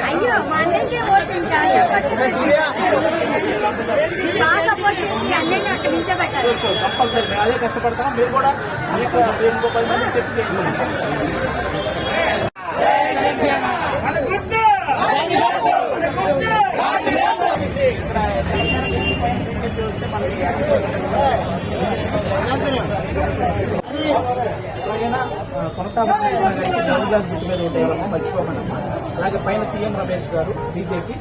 అయ్యో మా అన్నయ్యకే ఓటించా చెప్పచ్చు బాగా సపోర్ట్ చేసి అన్నయ్యని అక్కడ నిల్చోబెట్టారు. కంపల్సరీ మేము అదే కష్టపడతాం. మీరు కూడా మీకు ఇంకో 10 మంది చెప్పి గుర్తు మీద ఓటేయాలమ్మా, మర్చిపోకండి. అలాగే పైన సీఎం రమేష్ గారు బీజేపీ,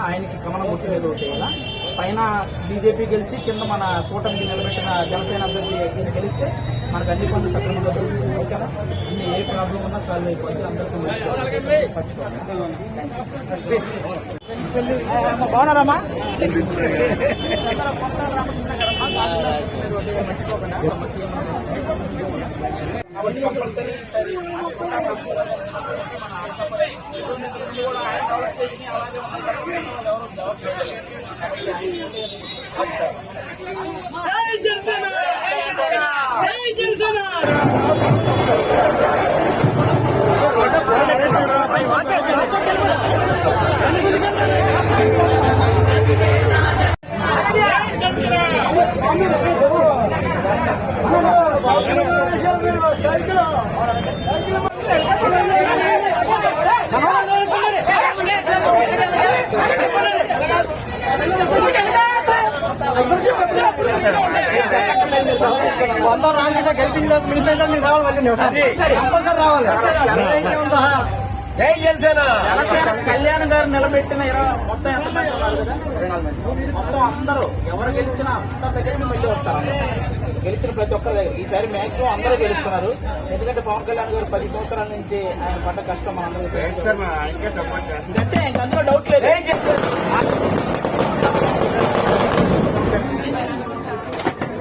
ఆయనకి కమలం గుర్తు మీద ఓటేయాలా. పైన బీజేపీ గెలిచి కింద మన కూటమికి నిలబెట్టిన జనసేన అభ్యర్థి గెలిస్తే మనకు అన్ని పనులు సక్రమంగా జరుగుతుంది. ఓకేనా? అన్ని ఏ ప్రాబ్లం ఉన్నా సాల్వ్ అయిపోతుంది. అందరికీ మర్చిపోకండి. బాగున్నారమ్మా? అవన్నీ కంపల్సరీ గెలిపించిన మినిస్టర్ మీరు రావాలి, కంపల్సరీ రావాలి. జై జనసేన. కళ్యాణ్ గారు నిలబెట్టిన మొత్తం ఎంతమంది ఉన్నారు కదా, 24 మంది. మొత్తం అందరూ ఎవరు గెలిచినా అందరి దగ్గరికి మళ్ళీ వస్తారు. గెలిచిన ప్రతి ఒక్కరి దగ్గర ఈసారి మ్యాక్సిమం అందరూ గెలుస్తున్నారు. ఎందుకంటే పవన్ కళ్యాణ్ గారు 10 సంవత్సరాల నుంచి ఆయన పడ్డ కష్టం మనందరికీ అంటే అందులో డౌట్